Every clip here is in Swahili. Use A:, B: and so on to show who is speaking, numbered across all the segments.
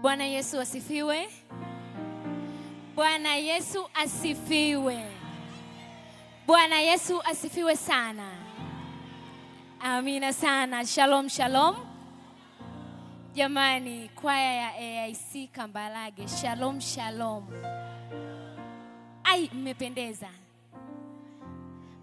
A: Bwana Yesu asifiwe. Bwana Yesu asifiwe. Bwana Yesu asifiwe sana. Amina sana. Shalom shalom. Jamani, kwaya ya AIC Kambarage. Shalom shalom. Ai, mmependeza.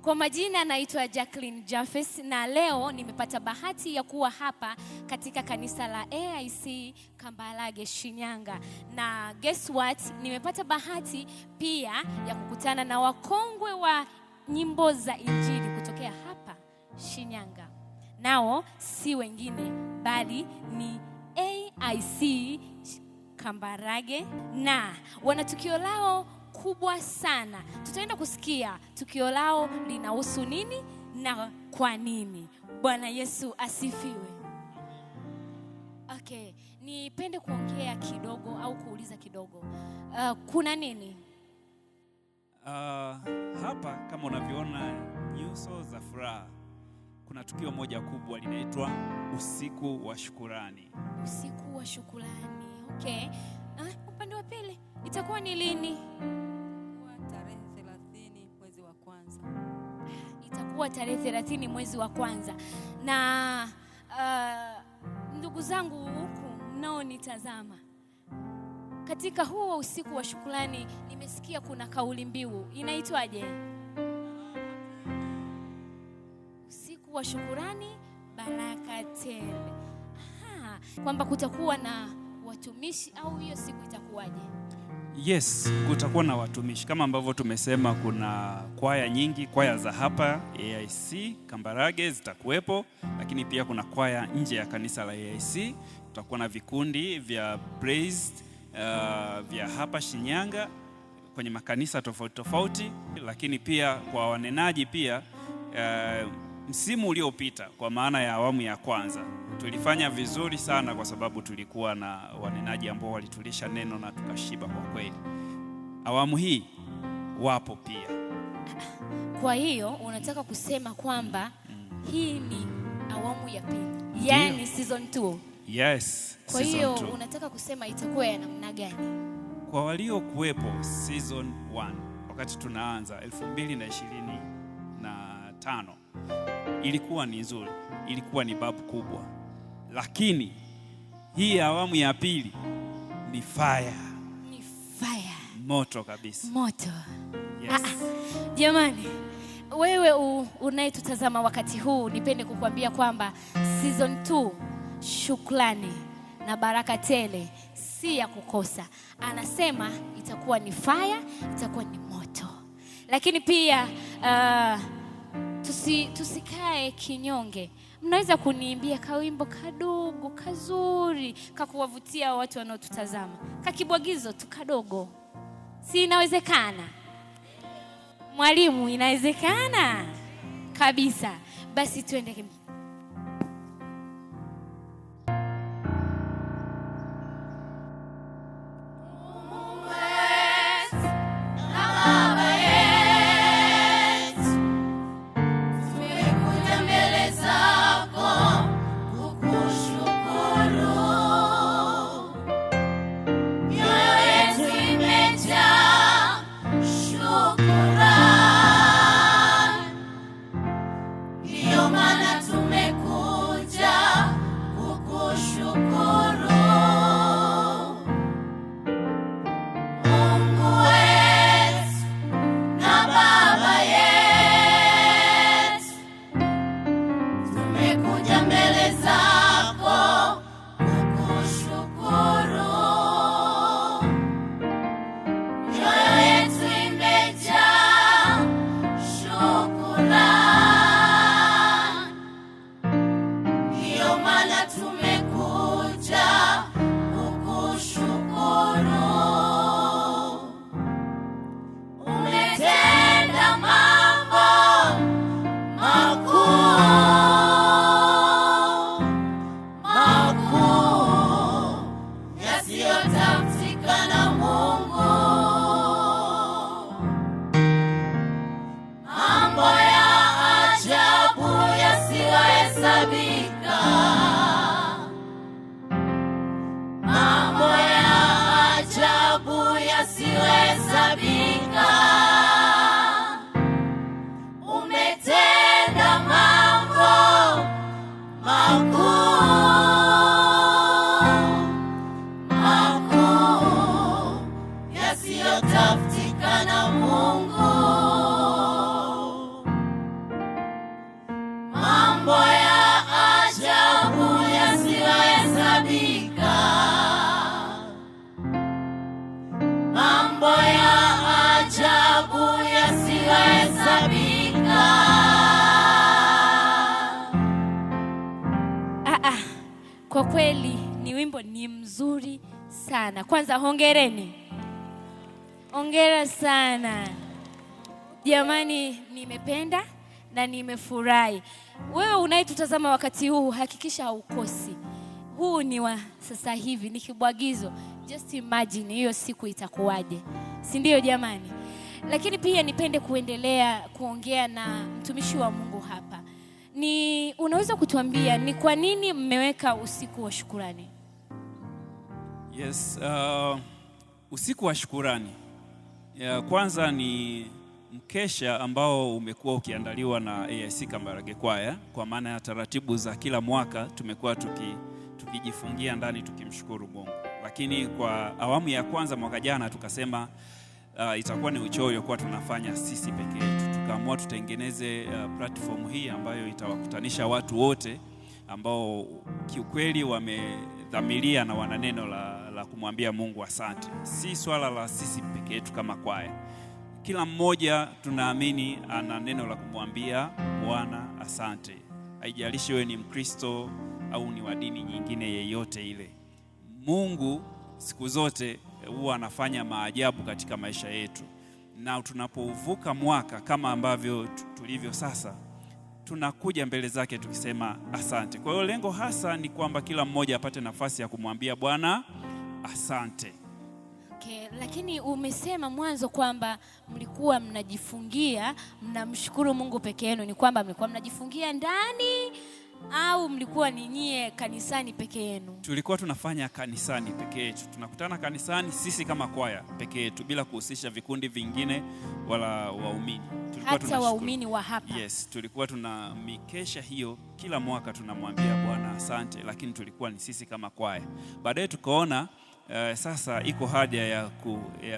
A: Kwa majina naitwa Jacqueline Jaffes na leo nimepata bahati ya kuwa hapa katika kanisa la AIC Kambarage Shinyanga. Na guess what? Nimepata bahati pia ya kukutana na wakongwe wa nyimbo za Injili kutokea hapa Shinyanga. Nao si wengine bali ni AIC Kambarage na wana tukio lao kubwa sana. Tutaenda kusikia tukio lao linahusu nini na kwa nini. Bwana Yesu asifiwe. Okay, nipende kuongea kidogo au kuuliza kidogo. Kuna nini?
B: Hapa kama unavyoona nyuso za furaha, kuna tukio moja kubwa linaitwa usiku wa shukurani.
A: Usiku wa shukurani. Okay. Upande wa pili itakuwa ni lini?
C: Tarehe 30 mwezi wa kwanza.
A: Itakuwa tarehe 30 mwezi wa kwanza. Na ndugu zangu huku mnaonitazama, katika huo usiku wa shukrani nimesikia kuna kauli mbiu. Inaitwaje? Usiku wa shukrani, baraka tele. Kwamba kutakuwa na watumishi au hiyo siku itakuwaje?
B: Yes, kutakuwa na watumishi kama ambavyo tumesema. Kuna kwaya nyingi, kwaya za hapa AIC Kambarage zitakuwepo, lakini pia kuna kwaya nje ya kanisa la AIC. Tutakuwa na vikundi vya praise vya hapa Shinyanga kwenye makanisa tofauti tofauti, lakini pia kwa wanenaji pia. Msimu uliopita kwa maana ya awamu ya kwanza tulifanya vizuri sana kwa sababu tulikuwa na wanenaji ambao walitulisha neno na tukashiba kwa kweli. Awamu hii wapo pia.
A: Kwa hiyo unataka kusema kwamba hii ni awamu ya pili, yani season 2?
B: Yes.
A: Kwa hiyo unataka kusema itakuwa ya namna gani?
B: Kwa walio kuwepo season 1 wakati tunaanza 2025 ilikuwa ni nzuri, ilikuwa ni babu kubwa, lakini hii awamu ya pili ni fire.
A: Ni fire.
B: Moto kabisa.
A: Moto.
B: Yes.
A: Jamani, wewe unayetutazama wakati huu, nipende kukuambia kwamba season 2 shukrani na baraka tele si ya kukosa. Anasema itakuwa ni fire, itakuwa ni moto. Lakini pia tusikae kinyonge. Mnaweza kuniimbia kawimbo kadogo kazuri kakuwavutia watu wanaotutazama, kakibwagizo tu kadogo? Si inawezekana? Mwalimu, inawezekana kabisa. Basi tuende.
D: Mambo
A: kweli ni wimbo ni mzuri sana. Kwanza hongereni. Hongera sana. Jamani, nimependa na nimefurahi. Wewe unayetutazama wakati huu, hakikisha haukosi. Huu ni wa sasa hivi, ni kibwagizo. Just imagine hiyo siku itakuwaje. Si ndio jamani? Lakini pia nipende kuendelea kuongea na mtumishi wa Mungu hapa. Unaweza kutuambia ni kwa nini mmeweka usiku wa shukrani?
B: Yes, usiku wa shukrani. Kwanza ni mkesha ambao umekuwa ukiandaliwa na AIC Kambarage Kwaya, kwa maana ya taratibu za kila mwaka tumekuwa tukijifungia ndani tukimshukuru Mungu. Lakini kwa awamu ya kwanza mwaka jana tukasema itakuwa ni uchoyo kwa tunafanya sisi peke yetu. Tukaamua tutengeneze platform hii ambayo itawakutanisha watu wote ambao kiukweli wamedhamiria na wana neno la kumwambia Mungu asante. Si swala la sisi peke yetu kama kwaya. Kila mmoja tunaamini ana neno la kumwambia Bwana asante. Haijalishi wewe ni Mkristo au ni wa dini nyingine yeyote ile. Mungu siku zote huwa anafanya maajabu katika maisha yetu. Na tunapovuka mwaka kama ambavyo tulivyo sasa, tunakuja mbele zake tukisema asante. Kwa hiyo lengo hasa ni kwamba kila mmoja apate nafasi ya kumwambia Bwana asante.
A: Okay, lakini umesema mwanzo kwamba mlikuwa mnajifungia, mnamshukuru Mungu peke yenu. Ni kwamba mlikuwa mnajifungia ndani au mlikuwa ni nyie kanisani peke yenu?
B: Tulikuwa tunafanya kanisani peke yetu. Tunakutana kanisani sisi kama kwaya peke yetu bila kuhusisha vikundi vingine wala waumini.
A: Hata waumini wa hapa.
B: Yes, tulikuwa tuna mikesha hiyo kila mwaka tunamwambia Bwana asante, lakini tulikuwa ni sisi kama kwaya. Baadaye tukaona sasa iko haja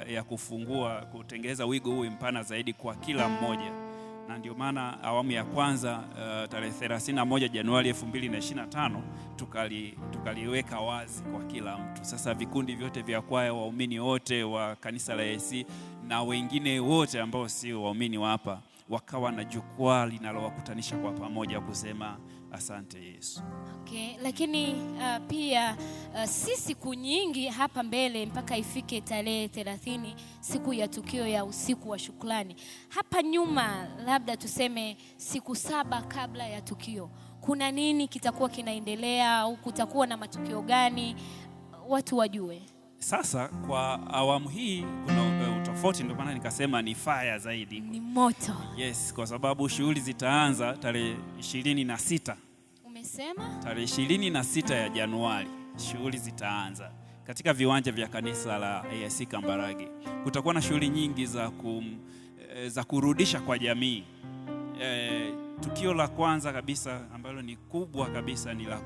B: ya kufungua, kutengeza wigo huu mpana zaidi kwa kila mmoja. Na ndio maana awamu ya kwanza tarehe 31 Januari 2025 tukaliweka wazi kwa kila mtu. Sasa vikundi vyote vya kwaya, waumini wote wa kanisa la AIC na wengine wote ambao si waumini wa hapa wakawa na jukwaa linalowakutanisha kwa pamoja kusema asante Yesu.
A: Okay, lakini pia si siku nyingi hapa mbele mpaka ifike tarehe 30 siku ya tukio ya usiku wa shukrani. Hapa nyuma labda tuseme siku 7 kabla ya tukio, kuna nini kitakuwa kinaendelea au kutakuwa na matukio gani watu wajue?
B: Sasa kwa awamu hii kuna utofauti, ndio maana nikasema ni fire zaidi.
A: Ni moto.
B: Yes, kwa sababu shughuli zitaanza tarehe 26.
A: Umesema? Tarehe
B: 26 ya Januari shughuli zitaanza katika viwanja vya kanisa la AIC Kambarage. Kutakuwa na shughuli nyingi za kurudisha kwa jamii. Tukio la kwanza kabisa ambalo ni kubwa kabisa ni la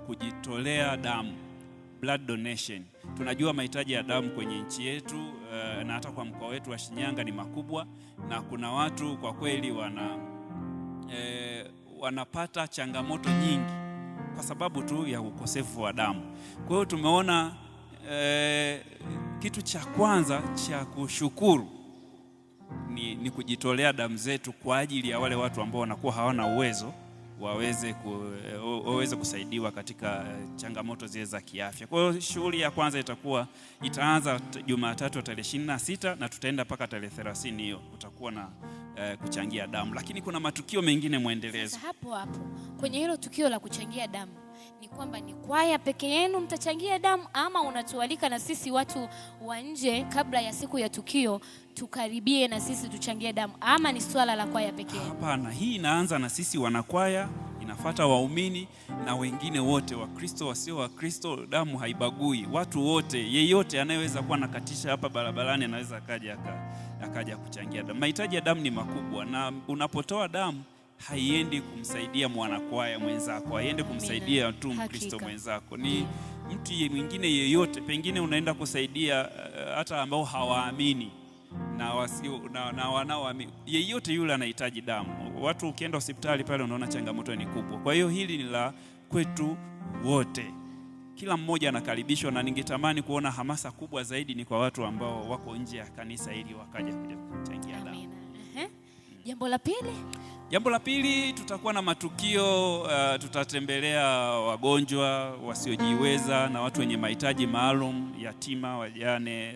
B: kujitolea damu, blood donation. Tunajua mahitaji ya damu kwenye nchi yetu na hata kwa mkoa wetu wa Shinyanga ni makubwa, na kuna watu kwa kweli wanapata changamoto nyingi kwa sababu tu ya ukosefu wa damu. Kwa hiyo tumeona kitu cha kwanza cha kushukuru ni kujitolea damu zetu kwa ajili ya wale watu ambao wanakuwa hawana uwezo waweze kusaidiwa katika changamoto zile za kiafya. Kwa hiyo shughuli ya kwanza itaanza Jumatatu tarehe 26 na tutaenda mpaka tarehe 30. Hiyo utakuwa na kuchangia damu, lakini kuna matukio mengine muendelezo.
A: Sasa hapo kwenye hilo tukio la kuchangia damu, ni kwamba ni kwaya peke yenu mtachangia damu ama unatualika na sisi watu wa nje kabla ya siku ya tukio tukaribie na sisi tuchangie damu, ama ni swala la kwaya peke yenu?
B: Hapana, hii inaanza na sisi wanakwaya, inafuata waumini na wengine wote, Wakristo wasio Wakristo. Damu haibagui, watu wote, yeyote anayeweza kuwa nakatisha hapa barabarani anaweza akaja kuchangia damu. Mahitaji ya damu ni makubwa, na unapotoa damu haiendi kumsaidia mwanakwaya mwenzako, haiendi kumsaidia tu Mkristo mwenzako, ni mtu mwingine yeyote. Pengine unaenda kusaidia hata ambao hawaamini na wanaoamini, yeyote yule anahitaji damu. Watu ukienda hospitali pale unaona changamoto ni kubwa. Kwa hiyo hili ni la kwetu wote, kila mmoja anakaribishwa, na ningetamani kuona hamasa kubwa zaidi ni kwa watu ambao wako nje ya kanisa ili wakaja kuja kuchangia damu. Jambo la pili tutakuwa na matukio, tutatembelea wagonjwa wasiojiweza na watu wenye mahitaji maalum, yatima, wajane,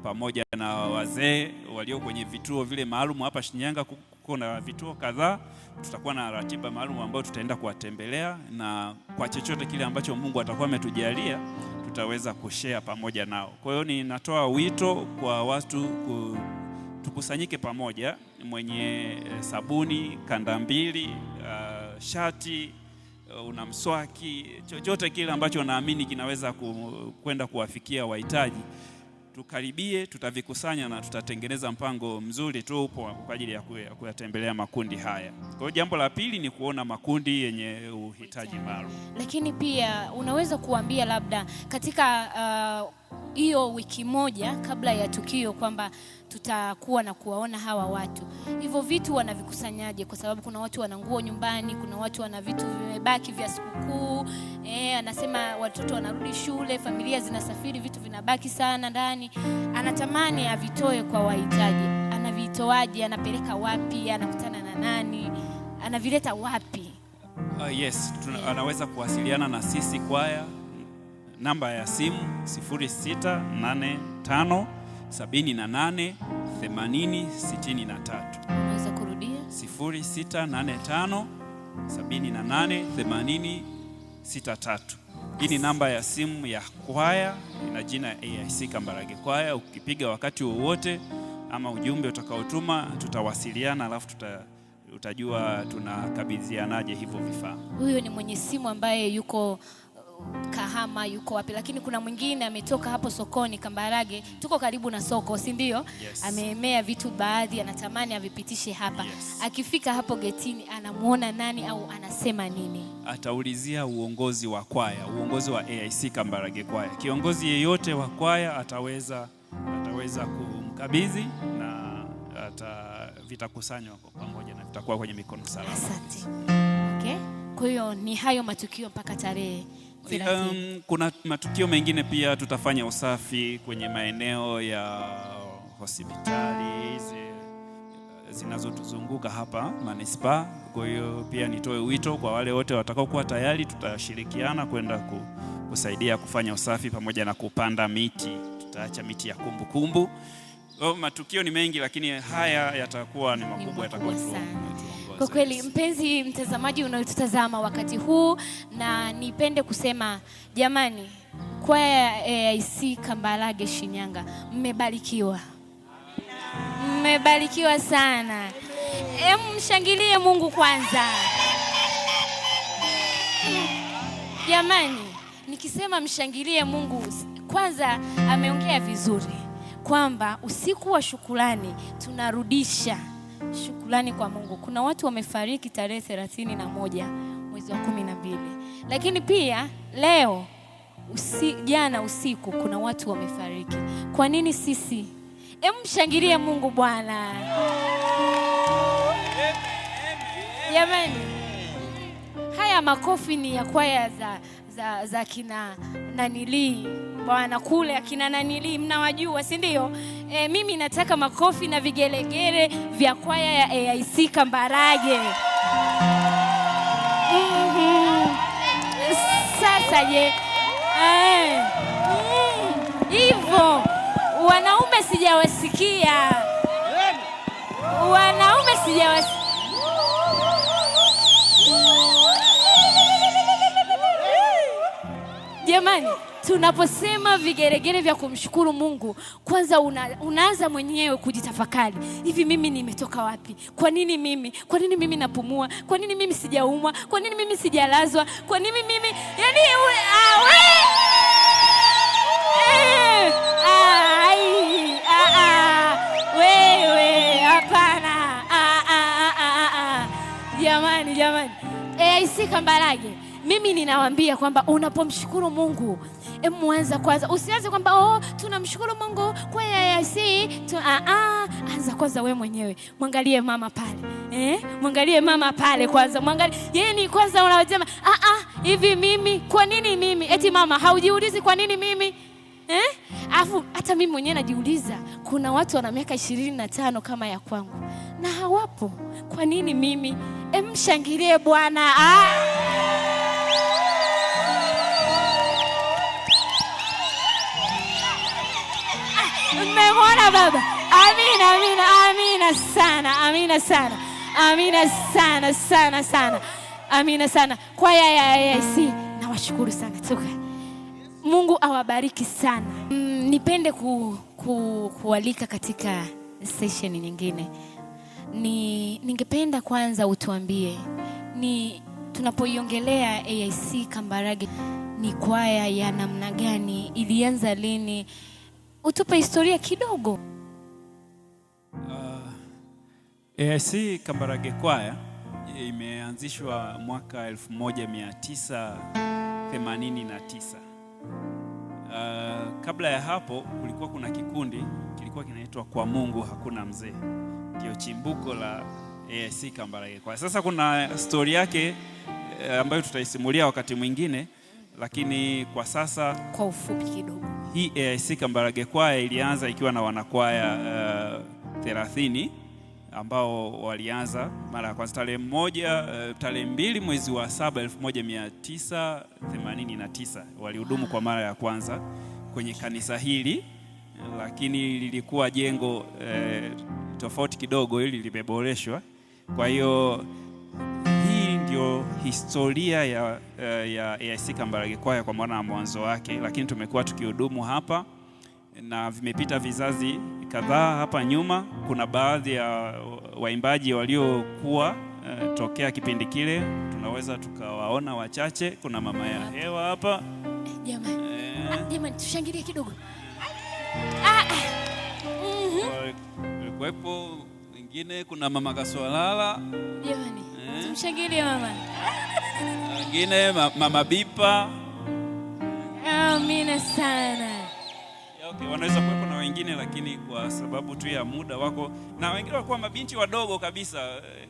B: pamoja na wazee walio kwenye vituo vile maalum. Hapa Shinyanga kuna vituo kadhaa. Tutakuwa na ratiba maalum ambayo tutaenda kuwatembelea, na kwa chochote kile ambacho Mungu atakuwa ametujalia tutaweza kushare pamoja nao. Kwa hiyo ninatoa wito kwa watu tukusanyike pamoja, mwenye sabuni, kanda mbili, shati, una mswaki, chochote kile ambacho naamini kinaweza kwenda kuwafikia wahitaji, tukaribie, tutavikusanya na tutatengeneza mpango mzuri tu upo kwa ajili ya kuyatembelea makundi haya. Kwa hiyo jambo la pili ni kuona makundi yenye uhitaji maalum.
A: Lakini pia unaweza kuambia labda katika hiyo wiki moja kabla ya tukio kwamba tutakuwa na kuwaona hawa watu, hivyo vitu wanavikusanyaje? Kwa sababu kuna watu wana nguo nyumbani, kuna watu wana vitu vimebaki vya sikukuu, anasema watoto wanarudi shule, familia zinasafiri, vitu vinabaki sana ndani, anatamani avitoe kwa wahitaji. Anavitoaje? Anapeleka wapi? Anakutana na nani? Anavileta wapi?
B: Yes, anaweza kuwasiliana na sisi kwaya, namba ya simu 0685 78 80 63.
A: Unaweza kurudia?
B: 0685 78 80 63. Hii ni namba ya simu ya kwaya, ina jina AIC Kambarage Kwaya. Ukipiga wakati wowote ama ujumbe utakaotuma, tutawasiliana, alafu utajua tunakabidhianaje hivyo vifaa.
A: Huyo ni mwenye simu ambaye yuko Kahama, yuko wapi? Lakini kuna mwingine ametoka hapo sokoni Kambarage, tuko karibu na soko, si ndio?
B: Yes.
A: Ameemea vitu baadhi, anatamani avipitishe hapa.
B: Yes.
A: Akifika hapo getini anamuona nani au anasema nini?
B: Ataulizia uongozi wa kwaya, uongozi wa AIC Kambarage Kwaya. Kiongozi yeyote wa kwaya ataweza kumkabidhi na vitakusanywa pamoja na vitakuwa kwenye mikono salama.
A: Asante. Okay. Kwa hiyo ni hayo matukio mpaka tarehe 30.
B: Kuna matukio mengine pia, tutafanya usafi kwenye maeneo ya hospitali zinazotuzunguka hapa manispaa. Kwa hiyo pia nitoe wito kwa wale wote watakaokuwa tayari, tutashirikiana kwenda kusaidia kufanya usafi pamoja na kupanda miti. Tutaacha miti ya kumbukumbu. Matukio ni mengi, lakini haya yatakuwa ni makubwa, yatakuwa
A: kwa kweli. Mpenzi mtazamaji unayotutazama wakati huu, na nipende kusema jamani, kwaya ya AIC Kambarage Shinyanga, mmebarikiwa. Mmebarikiwa sana. Mshangilie Mungu kwanza. Jamani, nikisema mshangilie Mungu kwanza, ameongea vizuri kwamba usiku wa shukrani tunarudisha shukrani kwa Mungu. Kuna watu wamefariki tarehe 31 mwezi wa 12, lakini pia leo jana usiku kuna watu wamefariki. Kwa nini sisi? Mshangilie Mungu Bwana. Jamani, haya makofi ni ya kwaya za kina nanili Bwana kule, akina nanili mnawajua, si ndio? Mimi nataka makofi na vigelegele vya kwaya ya AIC Kambarage. Sasa je, hivyo wanaume sijawasikia. Wanaume sijawasikia. Jamani, tunaposema vigeregere vya kumshukuru Mungu, kwanza unaanza mwenyewe kujitafakari. Hivi mimi nimetoka wapi? Kwa nini mimi? Kwa nini mimi napumua? Kwa nini mimi sijaumwa? Kwa nini mimi sijalazwa? Kwa nini mimi wewe hapana. Jamani, AIC Kambarage, mimi ninawaambia kwamba unapomshukuru Mungu, mwanza kwanza. Usianze kwamba tunamshukuru Mungu kwa AIC. Anza kwanza wewe mwenyewe. Mwangalie mama pale. Mwangalie mama pale kwanza. Mwangalie yeye ni kwanza unasema hivi mimi, kwa nini mimi? Eti mama haujiulizi kwa nini mimi? Alafu hata mimi mwenyewe najiuliza, kuna watu wana miaka 25 kama ya kwangu na hawapo. Kwa nini mimi? Mshangilie Bwana. Mmemwona baba? Amina, amina, amina sana, amina sana, amina sana sana sana, amina sana. Kwaya ya AIC nawashukuru sana toka. Mungu awabariki sana. Nipende kualika katika session nyingine. Ningependa kwanza utuambie tunapoiongelea AIC Kambarage ni kwaya ya namna gani? Ilianza lini? Utupe historia kidogo.
B: AIC Kambarage kwaya imeanzishwa mwaka 1989. Kabla ya hapo kulikuwa kuna kikundi kilikuwa kinaitwa Kwa Mungu Hakuna Mzee. Ndio chimbuko la AIC Kambarage kwaya. Sasa kuna story yake ambayo tutaisimulia wakati mwingine, lakini kwa sasa
A: kwa ufupi kidogo,
B: hii AIC Kambarage kwaya ilianza ikiwa na wanakwaya 30 ambao walianza mara ya kwanza tarehe 2 mwezi wa 7 1989 walihudumu kwa mara ya kwanza kwenye kanisa hili, lakini lilikuwa jengo tofauti kidogo, hili limeboreshwa. Kwa hiyo hii ndio historia ya AIC Kambarage kwaya kwa maana ya mwanzo wake, lakini tumekuwa tukihudumu hapa na vimepita vizazi kadhaa hapa nyuma. Kuna baadhi ya waimbaji waliokuwa tokea kipindi kile, tunaweza tukawaona wachache. Kuna mama ya hewa hapa.
A: Jamani, tushangilie kidogo.
B: Kuwepo wengine, kuna mama Kaswalala.
A: Jamani, tumshangilie mama.
B: Wengine mama Bipa.
A: Amina sana.
B: Okay, wanaweza kuwepo na wengine, lakini kwa sababu tu ya muda wako, na wengine walikuwa mabinti wadogo kabisa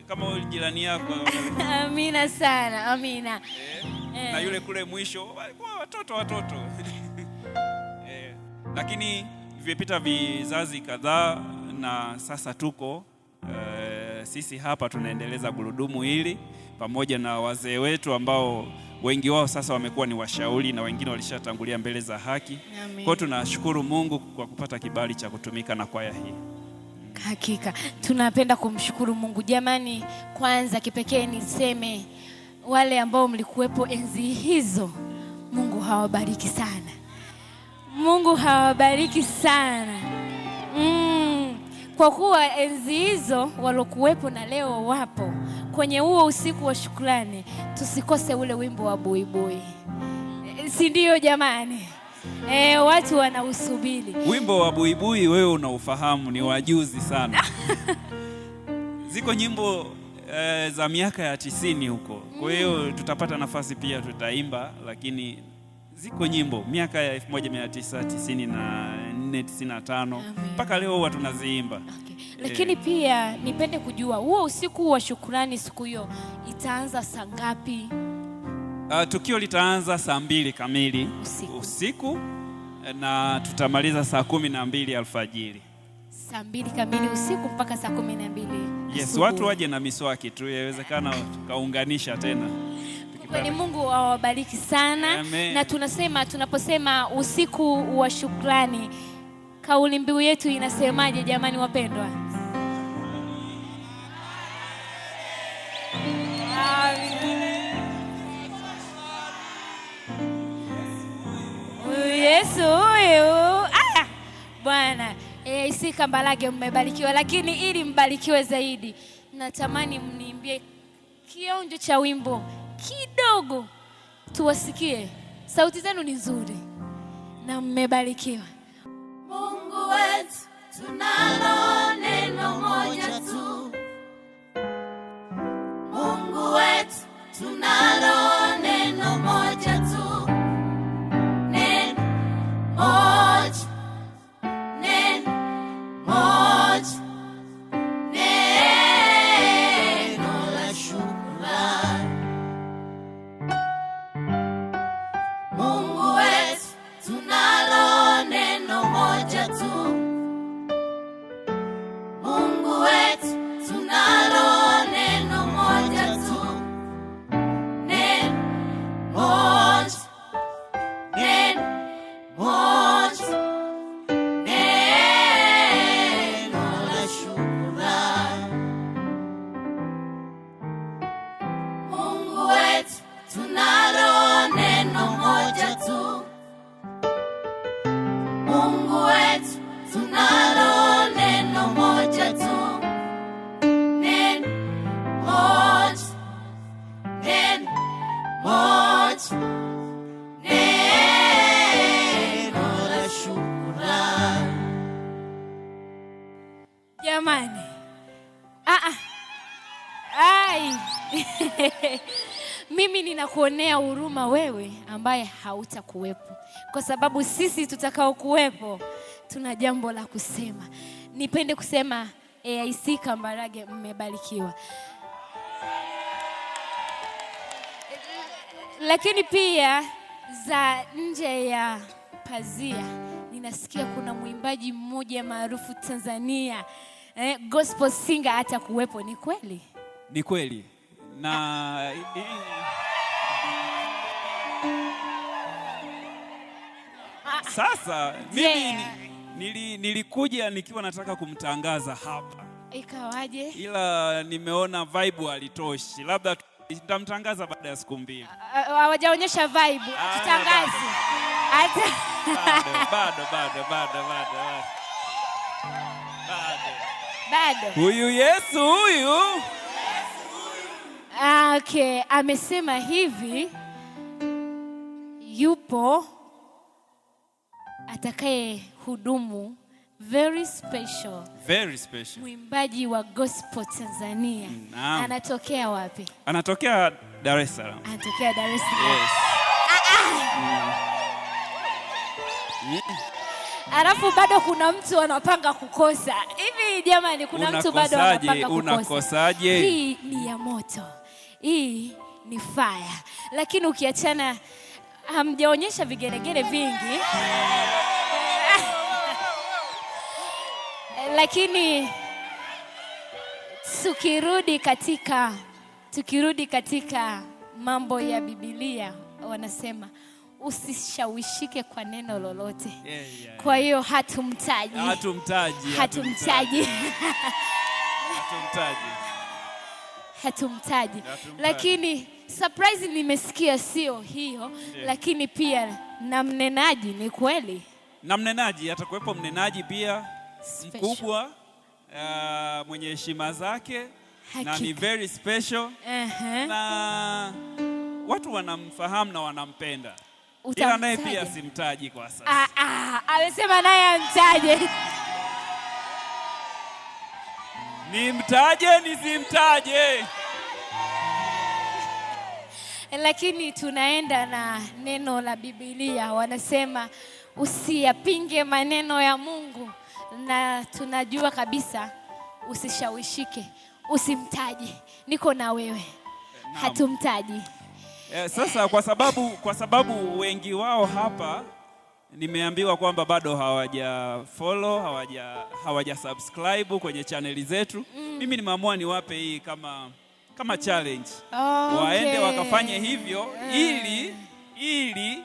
B: kama jirani yako.
A: Amina sana, amina.
B: Na yule kule mwisho walikuwa watoto. Lakini vimepita vizazi kadhaa na sasa tuko sisi hapa tunaendeleza gurudumu hili pamoja na wazee wetu ambao wengi wao sasa wamekuwa ni washauri na wengine walishatangulia mbele za haki. Kwa hiyo tunashukuru Mungu kwa kupata kibali cha kutumika na kwaya hii.
A: Hakika tunapenda kumshukuru Mungu. Jamani, kwanza kipekee niseme wale ambao mlikuwepo enzi hizo, Mungu hawabariki sana. Mungu hawabariki sana. Kwa kuwa enzi hizo walokuwepo na leo wapo kwenye huo usiku wa shukrani, tusikose ule wimbo wa buibui. Si ndio jamani? Watu wanausubiri.
B: Wimbo wa buibui wewe unaufahamu, ni wajuzi sana. Ziko nyimbo za miaka ya 90 huko. Kwa hiyo tutapata nafasi pia tutaimba, lakini ziko nyimbo miaka ya 1994, 95 mpaka leo huwa tunaziimba.
A: Okay. Lakini pia nipende kujua huo usiku wa shukrani siku hiyo itaanza saa ngapi?
B: Tukio litaanza saa 2 kamili usiku na tutamaliza saa 12 alfajiri.
A: Saa 2 kamili usiku mpaka saa 12.
B: Yes, watu waje na miswaki tu, yawezekana tukaunganisha tena.
A: Kwani Mungu awabariki sana. Amen. Na tunaposema usiku wa shukrani, kauli mbiu yetu inasemaje jamani wapendwa? Yesu huyu. Bwana, AIC Kambarage mmebarikiwa, lakini ili mbarikiwe zaidi, natamani mniimbie kionjo cha wimbo kidogo tuwasikie. Sauti zenu ni nzuri na mmebarikiwa.
D: Mungu wetu, tunalo neno moja tu. Mungu wetu, tunalo neno moja tu. Neno moja, neno moja, neno la shukrani. Mungu wetu, tunalo neno moja. Mungu wetu tunalo neno moja tu, neno moja, neno moja, neno la shukrani.
A: Jamani, ai mimi ninakuonea huruma wewe ambaye hautakuwepo, kwa sababu sisi tutakao kuwepo tuna jambo la kusema. Nipende kusema AIC Kambarage mmebarikiwa. Lakini pia za nje ya pazia ninasikia kuna mwimbaji mmoja maarufu Tanzania, gospel singer atakuwepo. Ni kweli?
B: Ni kweli. Na sasa mimi nilikuja nikiwa nataka kumtangaza hapa.
A: Ikawaje?
B: Ila nimeona vibe halitoshi. Labda nitamtangaza baada ya siku 2.
A: Hawajaonyesha vibe. Tutangaze. Bado.
B: Huyu Yesu huyu.
A: Okay, amesema hivi, yupo atakaye hudumu very special.
B: Very special.
A: Mwimbaji wa gospel Tanzania. Anatokea wapi?
B: Anatokea Dar es Salaam.
A: Anatokea Dar es Salaam.
B: Yes.
A: Alafu bado kuna mtu anapanga kukosa. Hivi jamani, kuna mtu bado anapanga kukosa.
B: Unakosaje?
A: Hii ni ya moto. Hii ni fire. Lakini ukiachana, hamjaonyesha vigelegele vingi. Lakini tukirudi katika mambo ya Biblia, wanasema usishawishike kwa neno lolote. Kwa hiyo hatumtaji. Lakini surprise nimesikia sio hiyo, lakini pia na mnenaji. Ni kweli?
B: Na mnenaji atakuwepo, mnenaji pia mkubwa, mwenye heshima zake. Hakika. Na ni very special. Na watu wanamfahamu na wanampenda. Ila naye pia simtaji kwa sasa.
A: Amesema naye amtaje.
B: Nimtaje nisimtaje?
A: Lakini tunaenda na neno la Biblia. Wanasema usiyapinge maneno ya Mungu, na tunajua kabisa usishawishike, usimtaje. Niko na wewe. Hatumtaji.
B: Sasa kwa sababu wengi wao hapa nimeambiwa kwamba bado hawaja follow, hawaja subscribe kwenye chaneli zetu. Mimi nimeamua niwape hii kama challenge. Waende wakafanye hivyo ili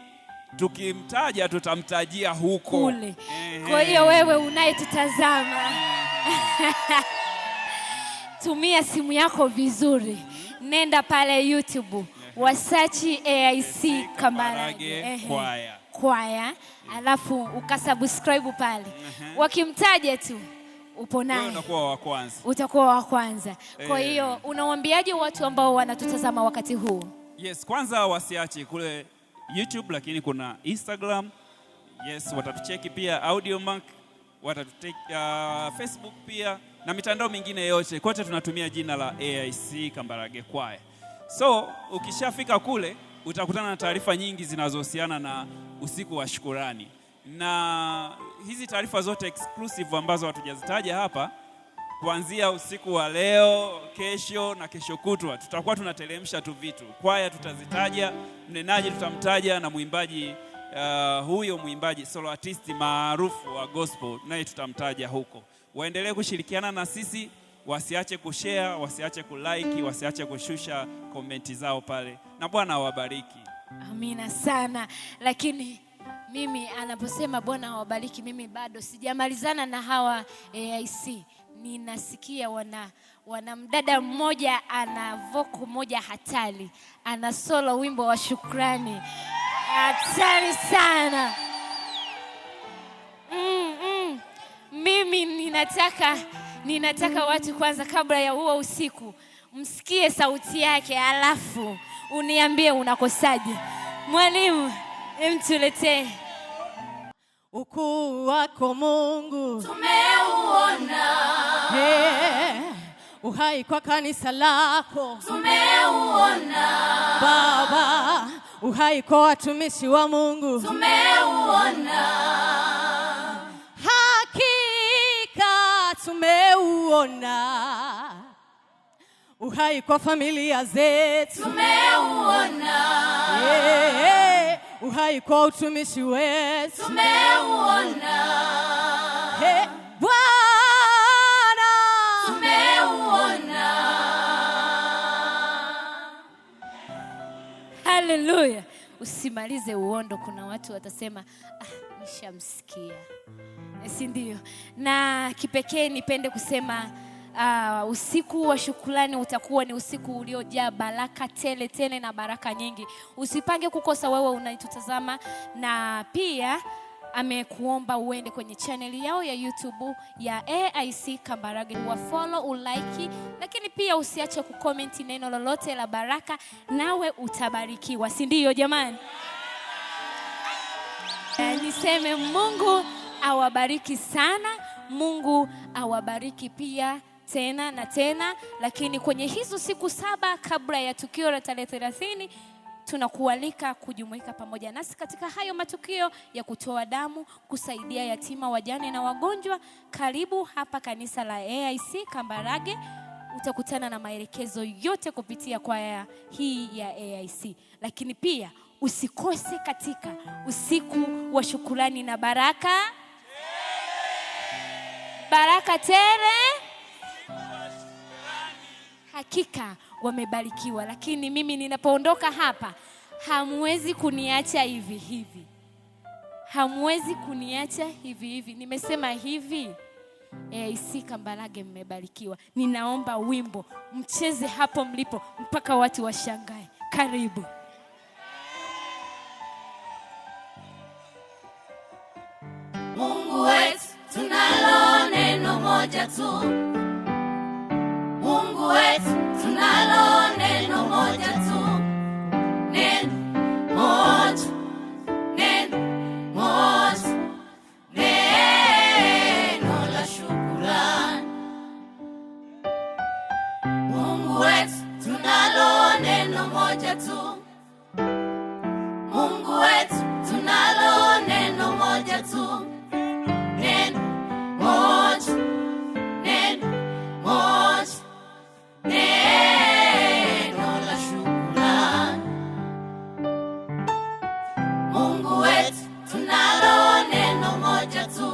B: tukimtaja tutamtajia huko
A: kule. Kwa hiyo wewe unayetutazama tumia simu yako vizuri. Nenda pale YouTube, wasachi AIC Kambarage kwaya, alafu ukasubscribe pale. Wakimtaja tu upo naye, utakuwa wa kwanza. Kwa hiyo unawaambiaje watu ambao wanatutazama wakati huu?
B: Yes, kwanza wasiache kule YouTube, lakini kuna Instagram. Yes, watatucheki pia Audiomack, watatucheki Facebook pia na mitandao mingine yote. Kote tunatumia jina la AIC Kambarage Kwaya. So, ukishafika kule utakutana na taarifa nyingi zinazohusiana na usiku wa shukurani. Na hizi taarifa zote exclusive ambazo hatujazitaja hapa, kuanzia usiku wa leo, kesho na kesho kutwa, tutakuwa tunatelemsha tu vitu. Kwaya tutazitaja, mnenaji tutamtaja, na mwimbaji huyo mwimbaji solo artist maarufu wa gospel naye tutamtaja huko. Waendelee kushirikiana na sisi, wasiache kushare, wasiache kulike, wasiache kushusha komenti zao pale, na Bwana awabariki.
A: Amina sana. Lakini mimi anaposema Bwana awabariki, mimi bado sijamalizana na hawa AIC. Ninasikia wana mdada mmoja ana voko moja hatari, ana solo wimbo wa shukrani hatari sana. ninataka watu kwanza, kabla ya huo usiku, msikie sauti yake, alafu uniambie unakosaje. Mwalimu, tuletee.
E: Ukuu wako Mungu
D: tumeuona,
E: uhai kwa kanisa lako
D: tumeuona
E: Baba, uhai kwa watumishi wa Mungu
D: tumeuona,
E: hakika tumeuona, uhai kwa familia zetu
D: tumeuona,
E: uhai kwa utumishi wetu
D: tumeuona,
E: Bwana
D: tumeuona.
A: Haleluya. Usimalize uondo, kuna watu watasema nishamsikia, si ndio? Na kipekee nipende kusema usiku wa shukrani utakuwa ni usiku uliojaa baraka tele tele na baraka nyingi. Usipange kukosa wewe unaitutazama, na pia amekuomba uende kwenye channel yao ya YouTube ya AIC Kambarage, wa follow, ulike, lakini pia usiache kucomment neno lolote la baraka, nawe utabarikiwa, si ndio jamani? Niseme Mungu awabariki sana, Mungu awabariki pia tena na tena. Lakini kwenye hizo siku 7 kabla ya tukio la tarehe 30, tunakualika kujumuika pamoja nasi katika hayo matukio ya kutoa damu, kusaidia yatima, wajane na wagonjwa. Karibu hapa kanisa la AIC Kambarage, utakutana na maelekezo yote kupitia kwaya hii ya AIC. Lakini pia usikose katika usiku wa shukrani na baraka tele. Hakika wamebarikiwa, lakini mimi ninapoondoka hapa, hamwezi kuniacha hivi hivi, hamwezi kuniacha hivi hivi. Nimesema hivi, AIC Kambarage mmebarikiwa. Ninaomba wimbo mcheze hapo mlipo mpaka watu washangae. Karibu.
D: Mungu wetu tunalo neno moja tu, Mungu wetu tunalo neno moja tu, neno moja, neno moja, neno la shukrani. Mungu wetu tunalo neno moja tu, Mungu wetu tunalo neno moja tu, neno moja, neno moja, neno la shukrani. Mungu wetu tunalo neno moja tu,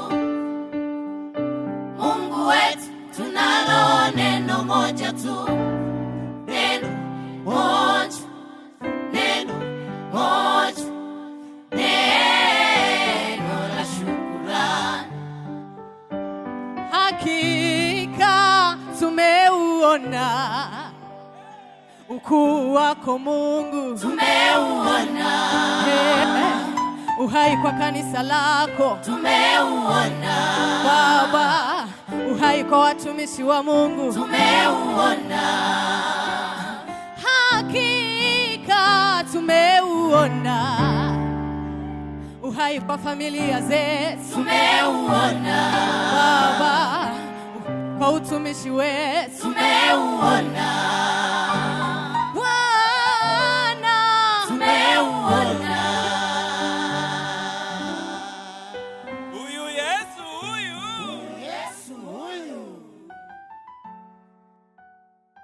D: Mungu wetu tunalo neno moja tu, neno moja, neno moja, neno la shukrani.
E: hakika tumeuona ukuu wako Mungu,
D: Tumeuona,
E: uhai kwa kanisa lako
D: tumeuona,
E: Baba, uhai kwa watumishi wa Mungu
D: tumeuona,
E: hakika tumeuona, uhai kwa familia zetu
D: tumeuona,
E: Baba, kwa utumishi wetu
D: tumeuona,